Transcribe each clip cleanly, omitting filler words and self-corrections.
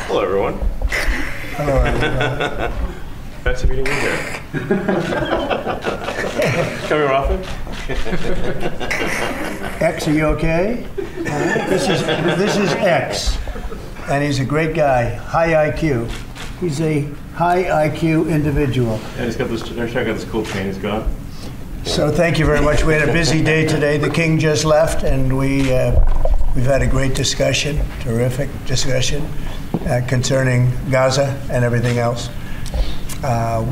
Hello, everyone. Hello, everyone. Nice meeting you here. Coming often? X, are you okay? This is X, and he's a great guy, high IQ. He's a high IQ individual. Yeah, he's got this. Check out this cool chain he's got. So thank you very much. We had a busy day today. The king just left, and we've had a great discussion, terrific discussion concerning Gaza and everything else.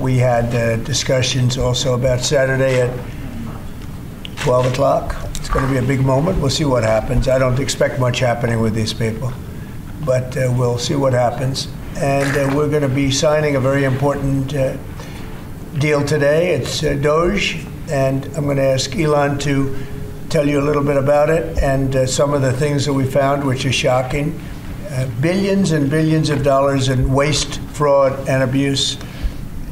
We had discussions also about Saturday at 12 o'clock. It's going to be a big moment. We'll see what happens. I don't expect much happening with these people, but we'll see what happens. And we're going to be signing a very important deal today. It's Doge, and I'm going to ask Elon to tell you a little bit about it and some of the things that we found, which are shocking. Billions and billions of dollars in waste, fraud, and abuse.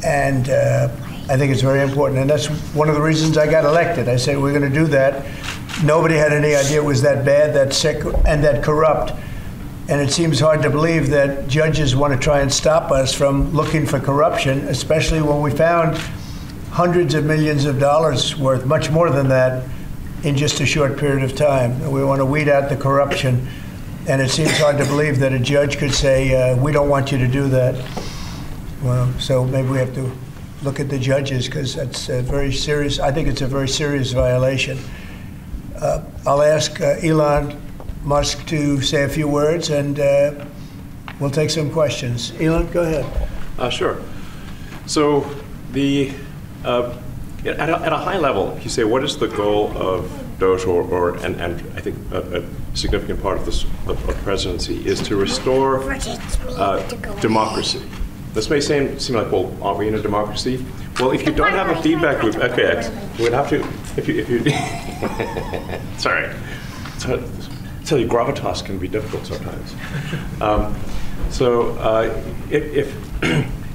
And I think it's very important. And that's one of the reasons I got elected. I said, we're going to do that. Nobody had any idea it was that bad, that sick, and that corrupt. And it seems hard to believe that judges want to try and stop us from looking for corruption, especially when we found hundreds of millions of dollars worth, much more than that, in just a short period of time. And we want to weed out the corruption. And it seems hard to believe that a judge could say, we don't want you to do that. Well, so maybe we have to look at the judges, because that's a very serious, I think it's a very serious violation. I'll ask Elon Musk to say a few words, and we'll take some questions. Elon, go ahead. Sure. So at a high level, you say, what is the goal of Doge, and I think a significant part of this of presidency is to restore democracy. This may seem like, well, are we in a democracy? Well, if you don't have a feedback loop, okay, X, we'd have to, if you sorry. Tell you, gravitas can be difficult sometimes.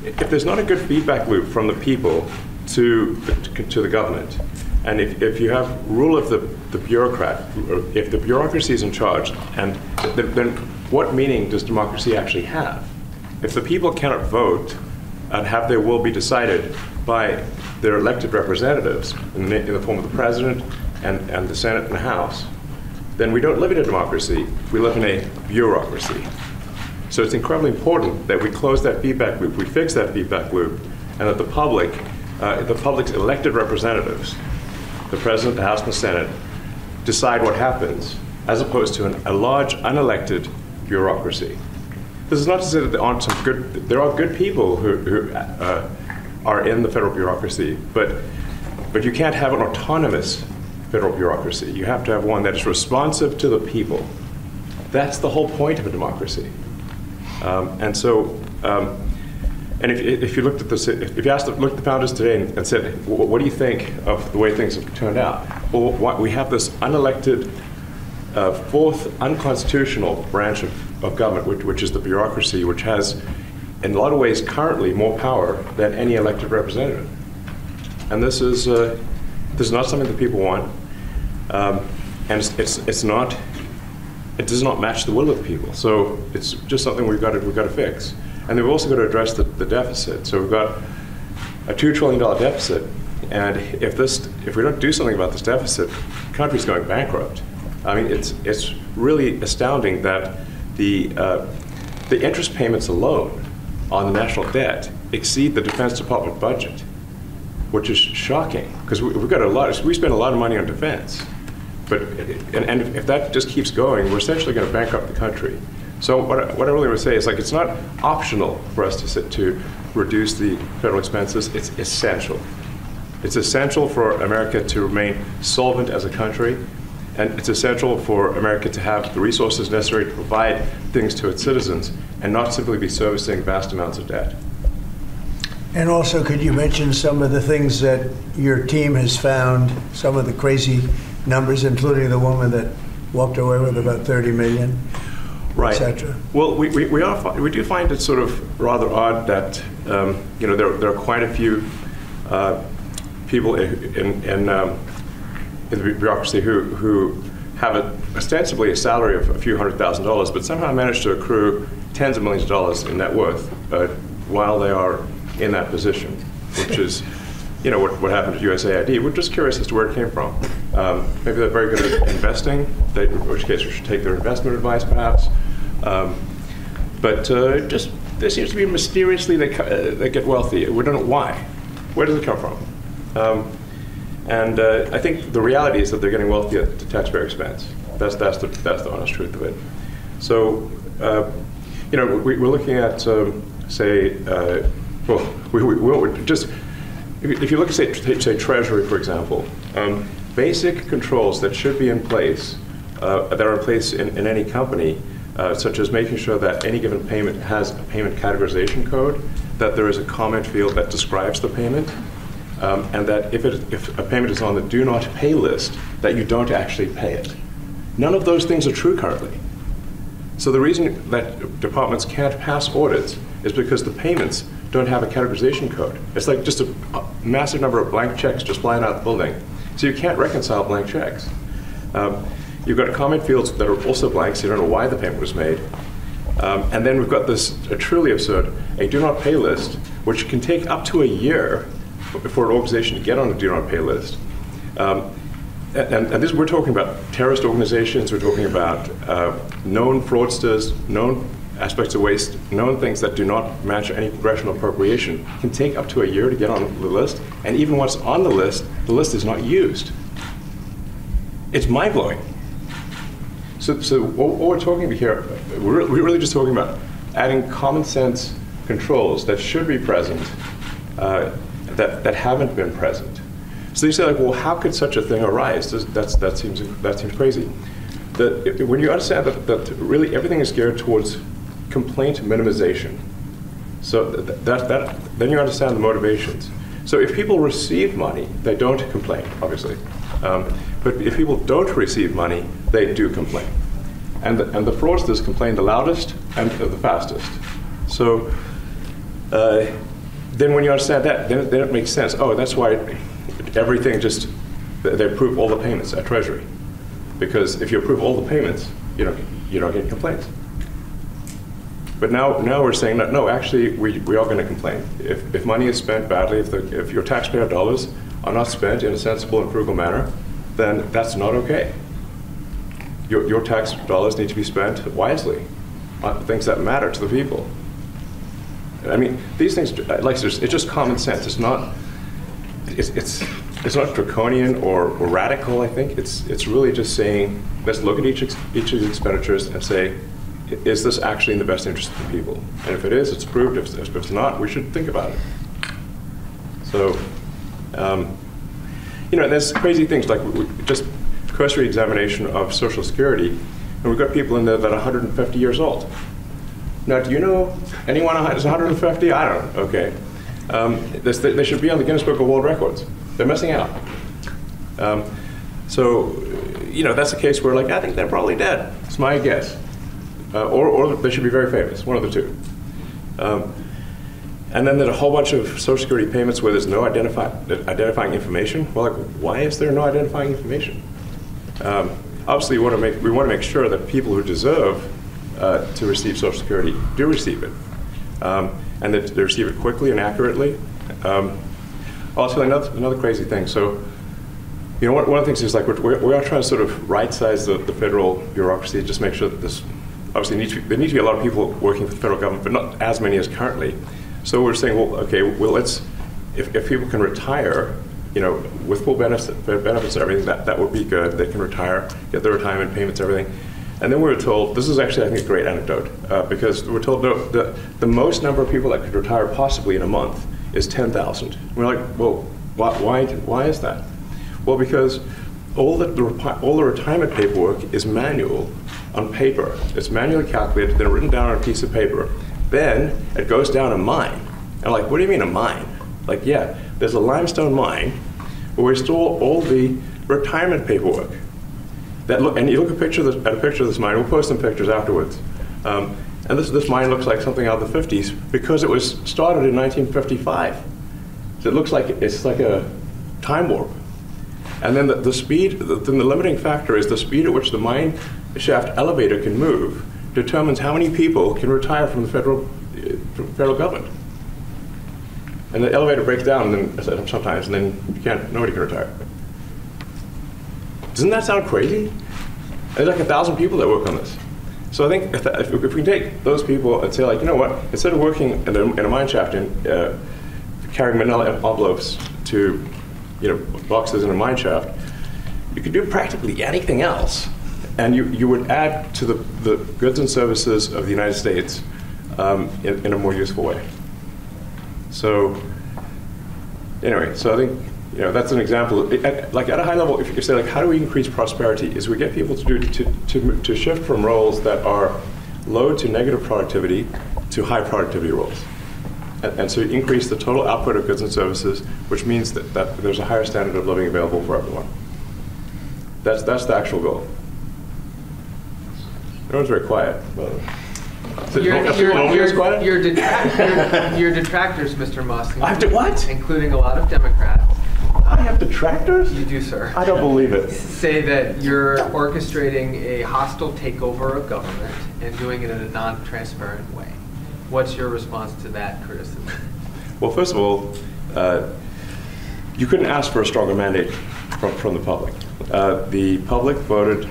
If there's not a good feedback loop from the people to the government, and if you have rule of the bureaucrat, or if the bureaucracy is in charge, and then what meaning does democracy actually have? If the people cannot vote and have their will be decided by their elected representatives in the form of the president and the Senate and the House, then we don't live in a democracy, we live in a bureaucracy. So it's incredibly important that we close that feedback loop, we fix that feedback loop, and that the public's elected representatives, the president, the House, and the Senate, decide what happens, as opposed to a large unelected bureaucracy. This is not to say that there aren't some good, there are good people who are in the federal bureaucracy, but you can't have an autonomous federal bureaucracy. You have to have one that is responsive to the people. That's the whole point of a democracy. And if you looked at this, if you looked at the founders today and said, what do you think of the way things have turned out? Well, we have this unelected, fourth unconstitutional branch of government, which is the bureaucracy, which has, in a lot of ways, currently more power than any elected representative. And this is not something that people want, and it does not match the will of the people. So it's just something we've got to fix. And then we've also got to address the deficit. So we've got a $2 trillion deficit, and if we don't do something about this deficit, the country's going bankrupt. I mean, it's really astounding that the interest payments alone on the national debt exceed the Defense Department budget, which is shocking, because we spend a lot of money on defense. But and if that just keeps going, we're essentially going to bankrupt the country. So what I really want to say is, like, it's not optional for us to reduce the federal expenses. It's essential. It's essential for America to remain solvent as a country, and it's essential for America to have the resources necessary to provide things to its citizens and not simply be servicing vast amounts of debt. And also, could you mention some of the things that your team has found, some of the crazy numbers, including the woman that walked away with about 30 million, right, etc.? Well, we do find it sort of rather odd that there are quite a few people in the bureaucracy who have ostensibly a salary of a few $100,000, but somehow manage to accrue tens of millions of dollars in net worth while they are in that position, which is, you know, what happened at USAID. We're just curious as to where it came from. Maybe they're very good at investing, in which case we should take their investment advice, perhaps. But just there seems to be mysteriously they get wealthy. We don't know why. Where does it come from? And I think the reality is that they're getting wealthy at the taxpayer expense. That's the honest truth of it. So, you know, we're looking at, say, if you look at, say Treasury, for example, basic controls that should be in place, that are in place in any company, such as making sure that any given payment has a payment categorization code, that there is a comment field that describes the payment, and that if a payment is on the do not pay list, that you don't actually pay it. None of those things are true currently. So the reason that departments can't pass audits is because the payments don't have a categorization code. It's like just a massive number of blank checks just flying out the building. So you can't reconcile blank checks. You've got comment fields that are also blank, so you don't know why the payment was made. And then we've got this truly absurd, a do not pay list, which can take up to a year for an organization to get on a do not pay list. And this, we're talking about terrorist organizations, we're talking about known fraudsters, known aspects of waste, known things that do not match any congressional appropriation, can take up to a year to get on the list, and even once on the list is not used. It's mind-blowing. So what we're talking about here, we're really just talking about adding common sense controls that should be present, that haven't been present. So you say, like, well, how could such a thing arise? That seems crazy. When you understand that really everything is geared towards complaint minimization, so then you understand the motivations. So if people receive money, they don't complain, obviously. But if people don't receive money, they do complain. And the fraudsters complain the loudest and the fastest. So then when you understand that, then it makes sense. Oh, that's why everything they approve all the payments at Treasury. Because if you approve all the payments, you don't get complaints. But now we're saying that, no, actually, we are going to complain. If money is spent badly, if your taxpayer dollars are not spent in a sensible and frugal manner, then that's not okay. Your tax dollars need to be spent wisely on things that matter to the people. I mean, these things, it's just common sense. It's not draconian or radical, I think. It's really just saying, let's look at each of the expenditures and say, is this actually in the best interest of the people? And if it is, it's approved. If it's not, we should think about it. So, there's crazy things like just cursory examination of Social Security, and we've got people in there that are 150 years old. Now, do you know anyone who's 150? I don't know. Okay. They should be on the Guinness Book of World Records. They're missing out. So, that's a case where, like, I think they're probably dead. It's my guess. Or they should be very famous, one of the two. And then there's a whole bunch of Social Security payments where there's no identifying information. Well, like, why is there no identifying information? Obviously, we want to make sure that people who deserve to receive Social Security do receive it, and that they receive it quickly and accurately. Also, another crazy thing. So, one of the things is, like, we are trying to sort of right-size the federal bureaucracy, just make sure that this. Obviously, there need to be a lot of people working for the federal government, but not as many as currently. So we're saying, well, okay, let's, if people can retire, with full benefits and everything, that would be good. They can retire, get their retirement payments, everything. And then we were told, this is actually, I think, a great anecdote, because we're told the most number of people that could retire possibly in a month is 10,000. We're like, well, why is that? Well, because all the retirement paperwork is manual on paper. It's manually calculated, then written down on a piece of paper. Then it goes down a mine. And like, what do you mean a mine? Like, yeah, there's a limestone mine where we store all the retirement paperwork. And you look at a picture of this mine. We'll post some pictures afterwards. And this mine looks like something out of the 50s because it was started in 1955. So it looks like it's like a time warp. And then the speed, the limiting factor is the speed at which the mine shaft elevator can move determines how many people can retire from the federal government. And the elevator breaks down and then, sometimes, and then nobody can retire. Doesn't that sound crazy? There's like 1,000 people that work on this. So I think if we can take those people and say, like, you know what, instead of working in a mine shaft and carrying manila envelopes to, boxes in a mine shaft, you could do practically anything else, and you would add to the goods and services of the United States in a more useful way. So anyway, so I think that's an example. Like at a high level, if you say, like, how do we increase prosperity? Is we get people to shift from roles that are low to negative productivity to high productivity roles, and so you increase the total output of goods and services, which means that there's a higher standard of living available for everyone. That's the actual goal. Everyone's very quiet. Your detractors, Mr. Musk. What? Including a lot of Democrats. I have detractors? You do, sir. I don't believe it. Say that you're orchestrating a hostile takeover of government and doing it in a non-transparent way. What's your response to that criticism? Well, first of all, you couldn't ask for a stronger mandate from the public. The public voted.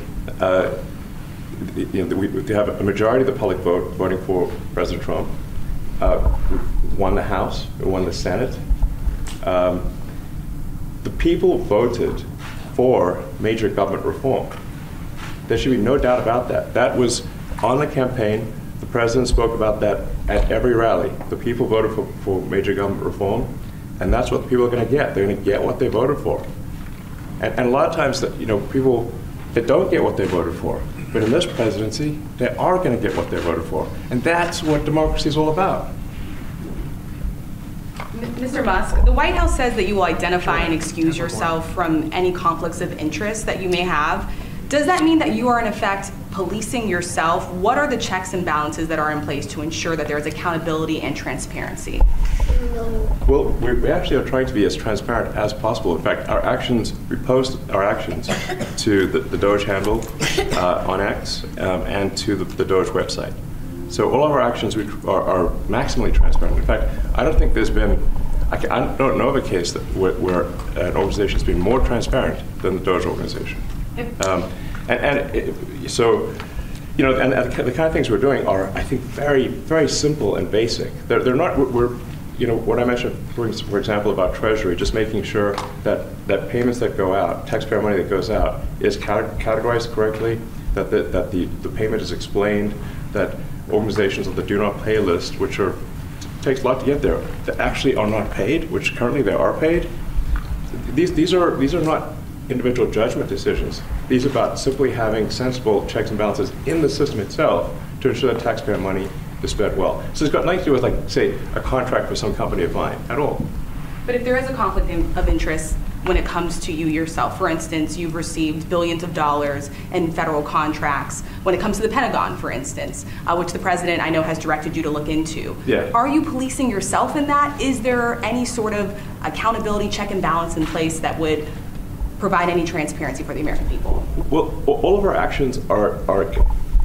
We have a majority of the public voting for President Trump. Won the House, won the Senate. The people voted for major government reform. There should be no doubt about that. That was on the campaign. The president spoke about that at every rally. The people voted for major government reform, and that's what the people are going to get. They're going to get what they voted for. And a lot of times, people that don't get what they voted for. But in this presidency, they are going to get what they voted for. And that's what democracy is all about. Mr. Musk, the White House says that you will identify and excuse yourself from any conflicts of interest that you may have. Does that mean that you are, in effect, policing yourself? What are the checks and balances that are in place to ensure that there is accountability and transparency? Well, we actually are trying to be as transparent as possible. In fact, we post our actions to the Doge handle on X and to the Doge website. So all of our actions are maximally transparent. In fact, I don't think there's been, I don't know of a case where an organization has been more transparent than the Doge organization. So, and the kind of things we're doing are, I think, very, very simple and basic. They're not, what I mentioned, for example, about Treasury, just making sure that payments that go out, taxpayer money that goes out, is categorized correctly, that the payment is explained, that organizations on the do not pay list, which takes a lot to get there, that actually are not paid, which currently they are paid. These are not individual judgment decisions. These are about simply having sensible checks and balances in the system itself to ensure that taxpayer money is spent well. So it's got nothing to do with, like, say, a contract for some company of mine at all. But if there is a conflict of interest when it comes to you yourself, for instance, you've received billions of dollars in federal contracts when it comes to the Pentagon, for instance, which the president, I know, has directed you to look into. Yeah. Are you policing yourself in that? Is there any sort of accountability check and balance in place that would provide any transparency for the American people? Well, all of our actions are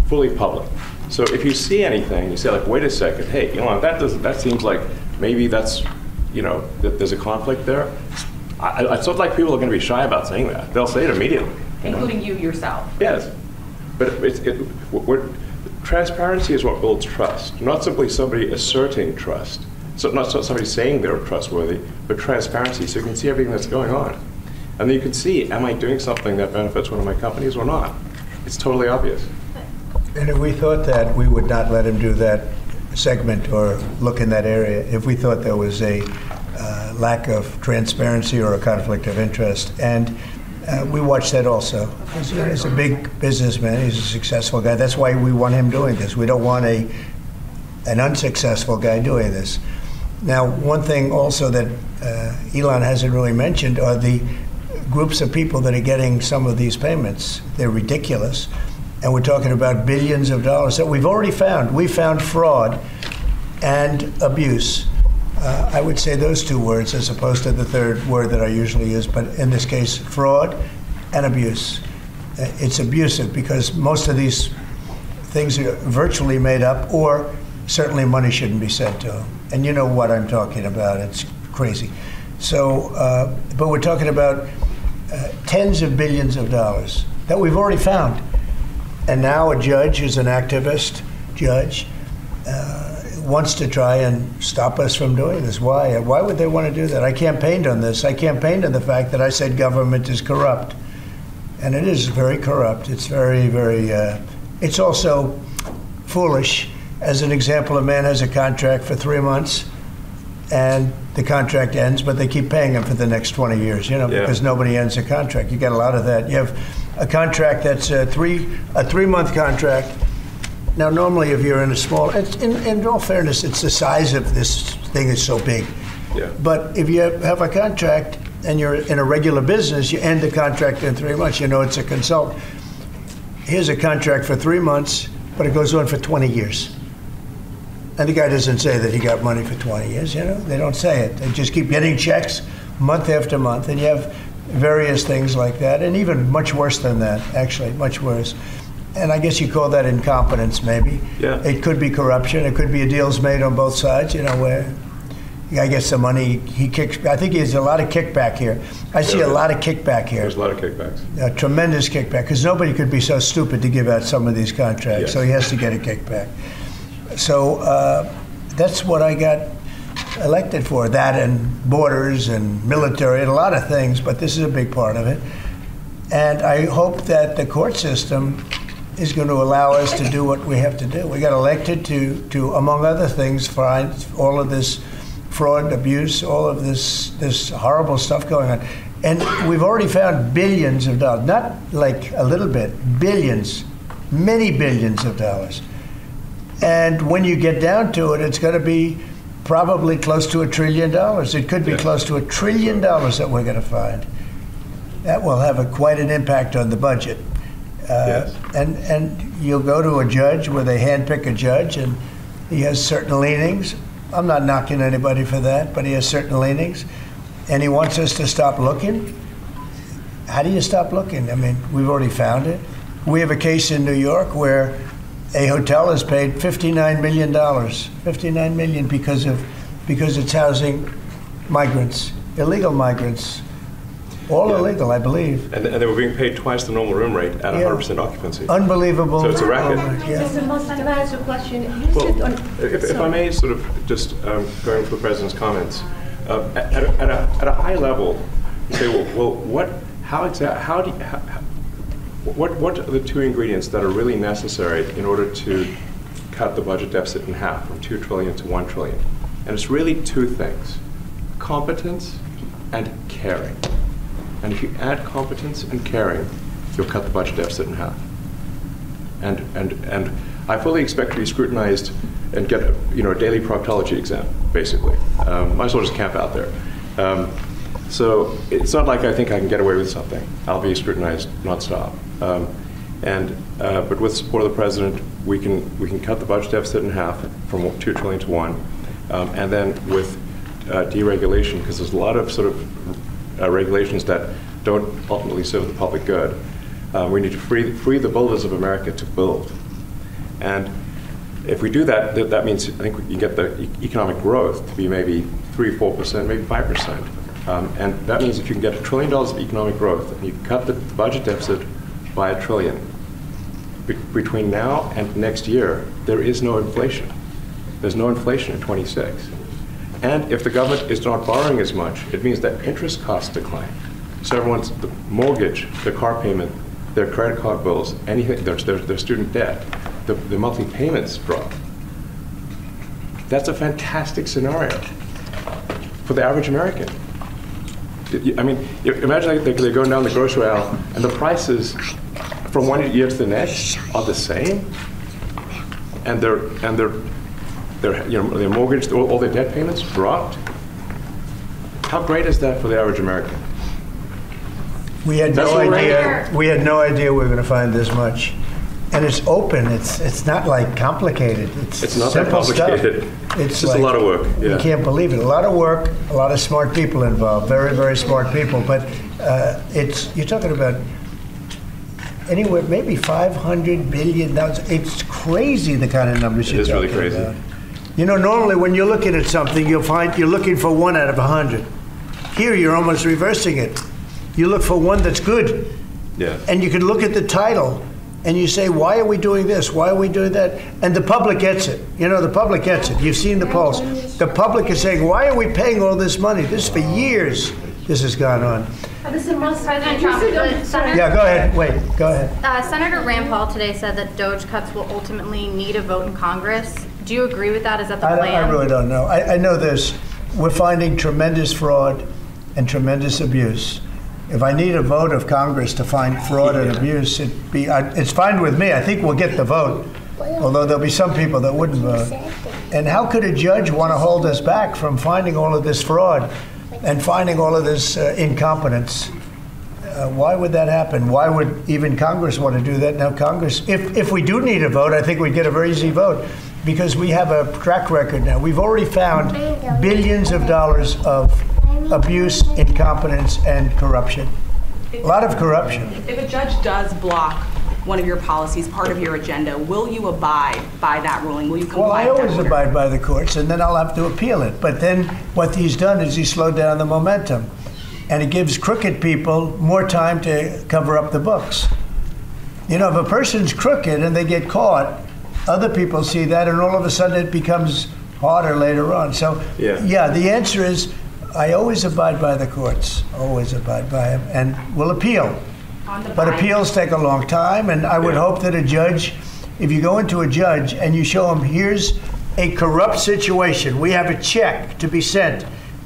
fully public. So if you see anything, you say, like, wait a second, hey, Elon, that seems like maybe that's, that there's a conflict there. It's not like people are going to be shy about saying that. They'll say it immediately. Including you yourself. Yes. But transparency is what builds trust, not simply somebody asserting trust. So not somebody saying they're trustworthy, but transparency, so you can see everything that's going on. And then you can see, am I doing something that benefits one of my companies or not? It's totally obvious. And if we thought that, we would not let him do that segment or look in that area if we thought there was a lack of transparency or a conflict of interest. And we watch that also. He's a big businessman. He's a successful guy. That's why we want him doing this. We don't want an unsuccessful guy doing this. Now, one thing also that Elon hasn't really mentioned are the groups of people that are getting some of these payments. They're ridiculous. And we're talking about billions of dollars that we've already found. We found fraud and abuse. I would say those two words as opposed to the third word that I usually use, but in this case, fraud and abuse. It's abusive because most of these things are virtually made up, or certainly money shouldn't be sent to them. And you know what I'm talking about. It's crazy. So, but we're talking about tens of billions of dollars that we've already found. And now a judge who's an activist judge wants to try and stop us from doing this. Why? Why would they want to do that? I campaigned on this. I campaigned on the fact that I said government is corrupt. And it is very corrupt. It's very, very, it's also foolish. As an example, a man has a contract for 3 months and the contract ends, but they keep paying him for the next 20 years, because nobody ends a contract. You got a lot of that. You have a contract that's a 3-month contract. Now, normally, if you're in a small, in all fairness, it's the size of this thing is so big. Yeah. But if you have a contract and you're in a regular business, you end the contract in 3 months. It's a consultant. Here's a contract for 3 months, but it goes on for 20 years. And the guy doesn't say that he got money for 20 years, They don't say it. They just keep getting checks month after month. And you have various things like that, and even much worse than that, actually, much worse. And I guess you call that incompetence, maybe. Yeah. It could be corruption. It could be deals made on both sides, where the guy gets the money, he kicks. I think there's a lot of kickback here. I see a lot of kickback here. There's a lot of kickbacks. A tremendous kickback, because nobody could be so stupid to give out some of these contracts. Yes. So he has to get a kickback. So that's what I got elected for, that and borders and military and a lot of things, but this is a big part of it. And I hope that the court system is going to allow us to do what we have to do. We got elected to among other things, find all of this fraud, abuse, all of this horrible stuff going on. And we've already found billions of dollars, not like a little bit, billions, many billions of dollars. And when you get down to it, it's going to be probably close to $1 trillion. It could be close to $1 trillion that we're going to find. That will have quite an impact on the budget. Yes. And you'll go to a judge where they handpick a judge, and he has certain leanings. I'm not knocking anybody for that, but he has certain leanings. And he wants us to stop looking. How do you stop looking? I mean, we've already found it. We have a case in New York where a hotel has paid $59 million, $59 million because it's housing migrants, illegal migrants, all illegal, I believe. And they were being paid twice the normal room rate at 100% occupancy. Unbelievable. So it's a racket. Mr. Musk, can I ask a question? Well, if I may sort of just going for the president's comments, at a high level, you say, well, what are the two ingredients that are really necessary in order to cut the budget deficit in half from $2 trillion to $1 trillion? And it's really two things: competence and caring. And if you add competence and caring, you'll cut the budget deficit in half. And I fully expect to be scrutinized and get a daily proctology exam, basically. Might as well just camp out there. So it's not like I think I can get away with something. I'll be scrutinized nonstop. But with support of the president, we can cut the budget deficit in half from $2 trillion to $1, and then with deregulation, because there's a lot of sort of regulations that don't ultimately serve the public good. We need to free the builders of America to build, and if we do that, that means I think you get the economic growth to be maybe 3-4%, maybe 5%, and that means if you can get $1 trillion of economic growth and you cut the budget deficit by $1 trillion, between now and next year, there is no inflation. There's no inflation in 26. And if the government is not borrowing as much, it means that interest costs decline. So everyone's the mortgage, their car payment, their credit card bills, anything, their student debt, the monthly payments drop. That's a fantastic scenario for the average American. I mean, imagine they're going down the grocery aisle and the prices from one year to the next are the same, and their mortgage, all their debt payments dropped. How great is that for the average American? We had no idea. We had no idea we were going to find this much, and it's open. It's not like complicated. It's not that complicated. Stuff. It's just like, a lot of work. Yeah. You can't believe it. A lot of work. A lot of smart people involved. Very, very smart people. But you're talking about anywhere, maybe $500 billion. It's crazy the kind of numbers you're talking about. It is really crazy. You know, normally when you're looking at something, you'll find you're looking for 1 out of 100. Here, you're almost reversing it. You look for one that's good. Yeah. And you can look at the title and you say, why are we doing this? Why are we doing that? And the public gets it. You know, the public gets it. You've seen the polls. The public is saying, why are we paying all this money? This for years, this has gone on. Mr. Musk, President Trump, Yeah, go ahead. Wait, go ahead. Senator Rand Paul today said that DOGE cuts will ultimately need a vote in Congress. Do you agree with that? Is that the plan? I really don't know. I know this. We're finding tremendous fraud and tremendous abuse. If I need a vote of Congress to find fraud and abuse, it's fine with me. I think we'll get the vote, although there'll be some people that wouldn't vote. And how could a judge want to hold us back from finding all of this fraud and finding all of this incompetence? Why would that happen? Why would even Congress want to do that? Now, Congress, if we do need a vote, I think we'd get a very easy vote because we have a track record now. We've already found billions of dollars of abuse, incompetence, and corruption. A lot of corruption. If a judge does block one of your policies, part of your agenda, will you abide by that ruling? Will you comply with that order? Well, I always abide by the courts, and then I'll have to appeal it. But then what he's done is he slowed down the momentum. And it gives crooked people more time to cover up the books. You know, if a person's crooked and they get caught, other people see that, and all of a sudden it becomes harder later on. So, yeah, the answer is I always abide by the courts, always abide by them, and will appeal. But appeals take a long time, and I would hope that a judge, if you go into a judge and you show him, here's a corrupt situation, we have a check to be sent,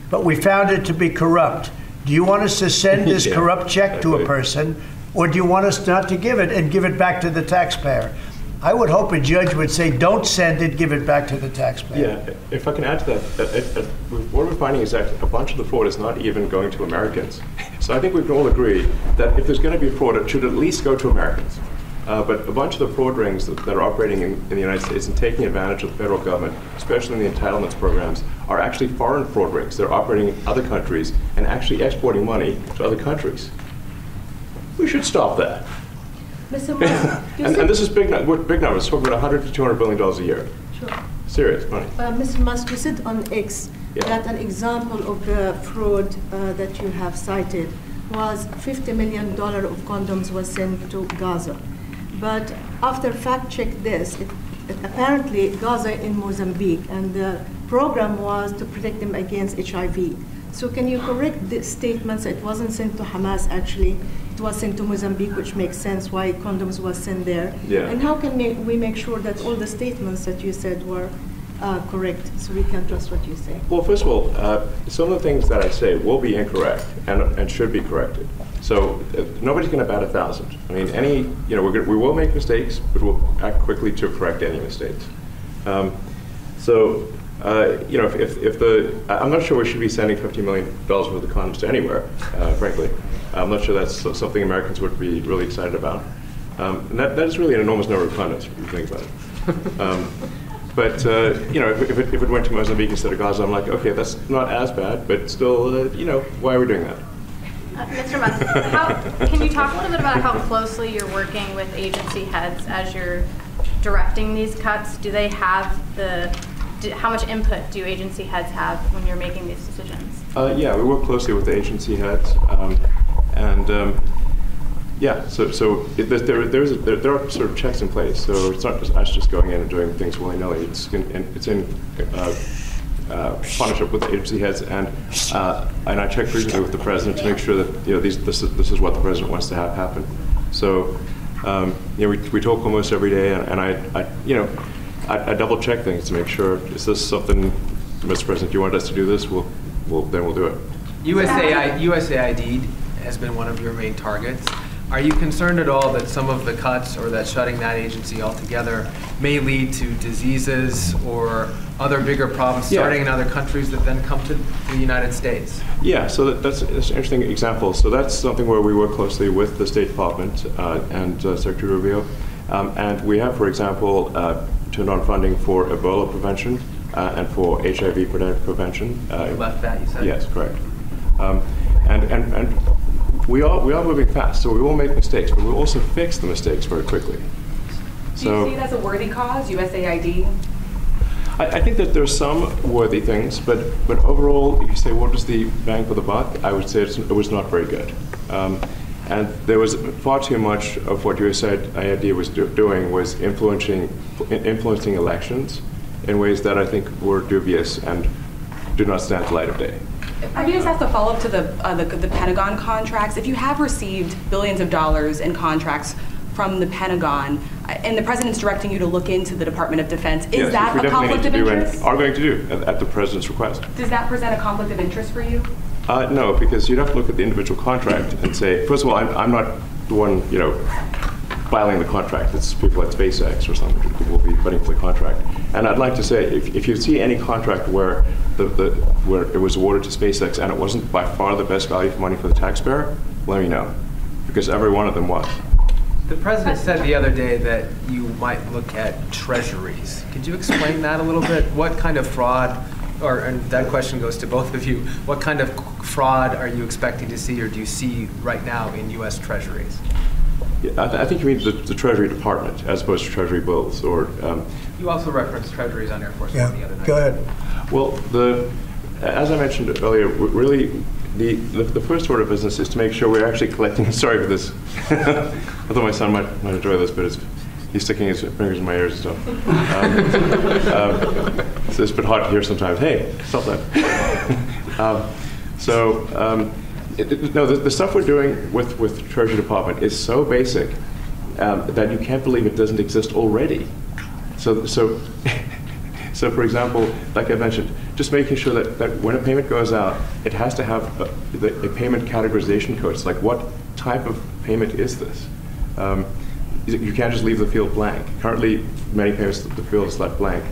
but we found it to be corrupt. Do you want us to send this corrupt check to a person, or do you want us not to give it and give it back to the taxpayer? I would hope a judge would say, don't send it, give it back to the taxpayer. Yeah, if I can add to that, what we're finding is that a bunch of the fraud is not even going to Americans. So I think we can all agree that if there's going to be fraud, it should at least go to Americans. But a bunch of the fraud rings that are operating in the United States and taking advantage of the federal government, especially in the entitlements programs, are actually foreign fraud rings. They're operating in other countries and actually exporting money to other countries. We should stop that. Mr. Musk, and this is big numbers. We're talking about $100 to $200 billion a year. Sure. Serious money. Mr. Musk, you said on X that an example of the fraud that you have cited was $50 million of condoms was sent to Gaza. But after fact check this, apparently Gaza in Mozambique, and the program was to protect them against HIV. So can you correct the statements? It wasn't sent to Hamas actually. It was sent to Mozambique, which makes sense why condoms was sent there. Yeah. And how can we make sure that all the statements that you said were correct, so we can trust what you say? Well, first of all, some of the things that I say will be incorrect and should be corrected. So nobody's going to bat 1,000. I mean, we will make mistakes, but we'll act quickly to correct any mistakes. I'm not sure we should be sending $50 million worth of condoms to anywhere, frankly. I'm not sure that's something Americans would be really excited about. And that is really an enormous number of condoms, if you think about it. If it went to Mozambique instead of Gaza, I'm like, okay, that's not as bad, but still, why are we doing that? Mr. Musk, can you talk a little bit about how closely you're working with agency heads as you're directing these cuts? Do they have how much input do agency heads have when you're making these decisions? Yeah, we work closely with the agency heads, there are sort of checks in place. So it's not just us just going in and doing things willy-nilly. It's in partnership with the agency heads, and I check frequently with the president to make sure that this is what the president wants to have happen. So we talk almost every day, and I double check things to make sure, is this something, Mr. President, you want us to do this? Then we'll do it. USAID has been one of your main targets. Are you concerned at all that some of the cuts or that shutting that agency altogether may lead to diseases or other bigger problems starting in other countries that then come to the United States? Yeah, so that's an interesting example. So that's something where we work closely with the State Department and Secretary Rubio. And we have, for example, turned on funding for Ebola prevention and for HIV prevention. You left that, you said? Yes, correct. And we are moving fast, so we will make mistakes, but we'll also fix the mistakes very quickly. Do you see it as a worthy cause, USAID? I think that there's some worthy things, but overall, if you say what was the bang for the buck, I would say it was not very good. And there was far too much of what USAID was doing was influencing elections in ways that I think were dubious and do not stand the light of day. I mean, just as a follow-up to the Pentagon contracts, if you have received billions of dollars in contracts from the Pentagon, and the president's directing you to look into the Department of Defense, is that a conflict of interest? Are going to do at the president's request. Does that present a conflict of interest for you? No, because you'd have to look at the individual contract and say, first of all, I'm not the one, filing the contract. It's people at SpaceX or something who will be fighting for the contract. And I'd like to say, if you see any contract where where it was awarded to SpaceX and it wasn't by far the best value for money for the taxpayer, let me know, because every one of them was. The president said the other day that you might look at treasuries. Could you explain that a little bit? What kind of fraud, and that question goes to both of you, what kind of fraud are you expecting to see or do you see right now in U.S. treasuries? Yeah, I think you mean the Treasury Department as opposed to Treasury bills, or. You also referenced treasuries on Air Force One the other night. Go ahead. Well, as I mentioned earlier, really the first order of business is to make sure we're actually collecting. Sorry for this. I thought my son might enjoy this, but he's sticking his fingers in my ears and stuff. So it's a bit hard to hear sometimes. Hey, stop that. The stuff we're doing with the Treasury Department is so basic that you can't believe it doesn't exist already. So for example, like I mentioned, just making sure that when a payment goes out, it has to have a payment categorization code. It's like, what type of payment is this? You can't just leave the field blank. Currently, many payments, the field is left blank.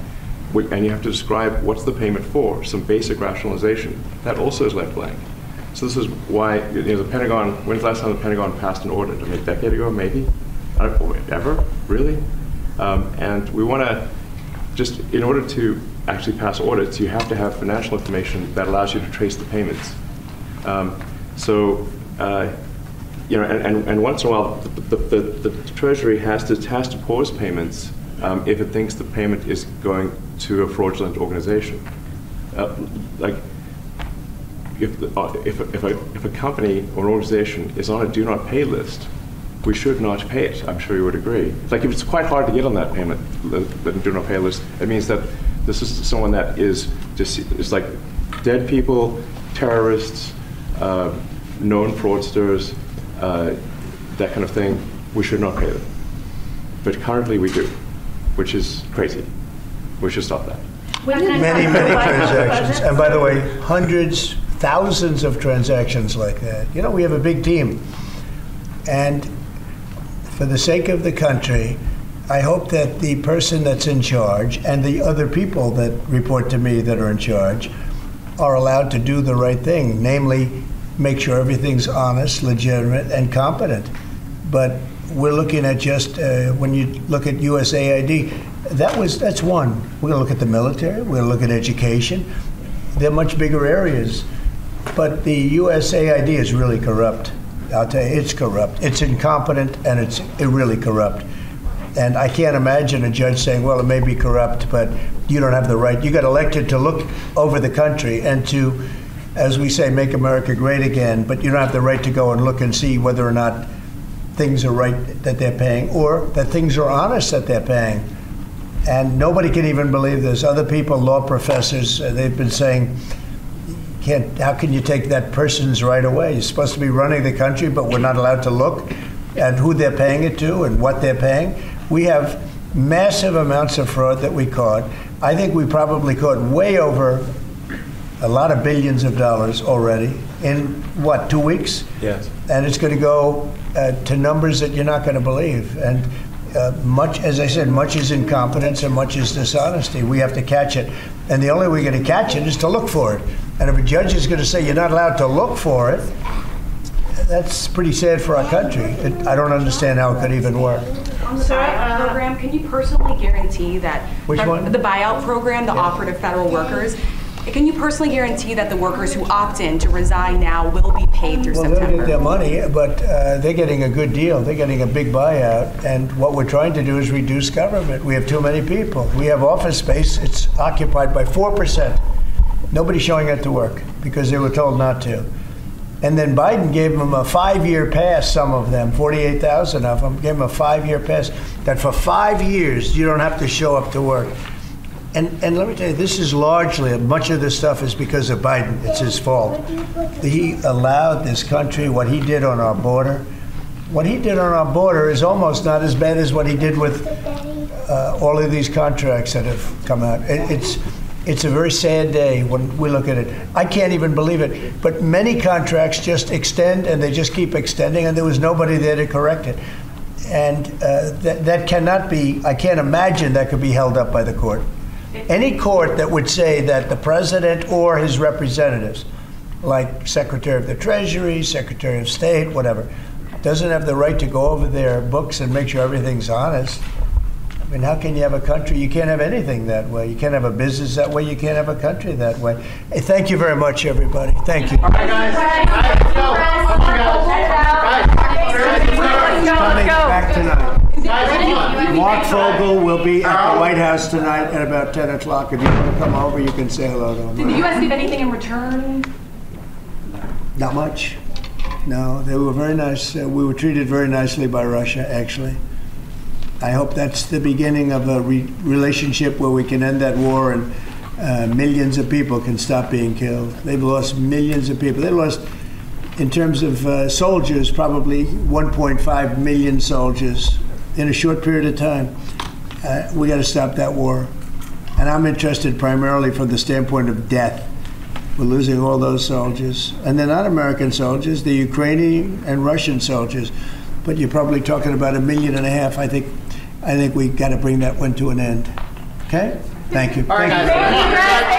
And you have to describe what's the payment for, some basic rationalization. That also is left blank. So this is why the Pentagon, when's the last time the Pentagon passed an audit? A decade ago, maybe? I don't know, ever? Really? And we want to just, in order to actually pass audits, you have to have financial information that allows you to trace the payments. And once in a while, the Treasury has to pause payments if it thinks the payment is going to a fraudulent organization. If a company or an organization is on a do not pay list, we should not pay it. I'm sure you would agree. Like, if it's quite hard to get on that payment, the do not pay list, it means that this is someone that is like dead people, terrorists, known fraudsters, that kind of thing. We should not pay them. But currently we do, which is crazy. We should stop that. Many transactions. And by the way, hundreds, thousands of transactions like that. We have a big team. And for the sake of the country, I hope that the person that's in charge and the other people that report to me that are in charge are allowed to do the right thing, namely make sure everything's honest, legitimate, and competent. But we're looking at just, when you look at USAID, that's one. We're going to look at the military, we're going to look at education. They're much bigger areas. But the USAID is really corrupt. I'll tell you, it's corrupt. It's incompetent, and it's really corrupt. And I can't imagine a judge saying, well, it may be corrupt, but you don't have the right. You got elected to look over the country and to, as we say, make America great again, but you don't have the right to go and look and see whether or not things are right that they're paying or that things are honest that they're paying. And nobody can even believe this. Other people, law professors, they've been saying, how can you take that person's right away? You're supposed to be running the country, but we're not allowed to look at who they're paying it to and what they're paying. We have massive amounts of fraud that we caught. I think we probably caught way over a lot of billions of dollars already in, 2 weeks? Yes. And it's going to go to numbers that you're not going to believe. And much, as I said, much is incompetence and much is dishonesty. We have to catch it. And the only way we're going to catch it is to look for it. And if a judge is going to say you're not allowed to look for it, that's pretty sad for our country. I don't understand how it could even work. On the buyout program, can you personally guarantee that Which one? The buyout program, the offer to federal workers, Can you personally guarantee that the workers who opt in to resign now will be paid through September? They'll get their money, but they're getting a good deal. They're getting a big buyout. And what we're trying to do is reduce government. We have too many people. We have office space. It's occupied by 4%. Nobody's showing up to work because they were told not to. And then Biden gave them a 5-year pass, some of them, 48,000 of them, gave them a 5-year pass, that for 5 years you don't have to show up to work. And let me tell you, this is largely, much of this stuff is because of Biden. It's his fault. He allowed this country, what he did on our border. What he did on our border is almost not as bad as what he did with all of these contracts that have come out. It's a very sad day when we look at it. I can't even believe it. But many contracts just extend, and they just keep extending, and there was nobody there to correct it. And that cannot be, I can't imagine that could be held up by the court. Any court that would say that the president or his representatives, like Secretary of the Treasury, Secretary of State, whatever, doesn't have the right to go over their books and make sure everything's honest. I mean, how can you have a country? You can't have anything that way. You can't have a business that way. You can't have a country that way. Hey, thank you very much, everybody. Thank you. All right, guys. Coming back tonight. Mark Fogel will be at the White House tonight at about 10 o'clock. If you want to come over, you can say hello to him. Did the U.S. give anything in return? Not much. No, they were very nice. We were treated very nicely by Russia, actually. I hope that's the beginning of a relationship where we can end that war and millions of people can stop being killed. They've lost millions of people. They lost, in terms of soldiers, probably 1.5 million soldiers in a short period of time. We got to stop that war. And I'm interested primarily from the standpoint of death. We're losing all those soldiers. And they're not American soldiers, they're Ukrainian and Russian soldiers. But you're probably talking about 1.5 million. I think we got to bring that one to an end. Okay? Thank you. All right, guys.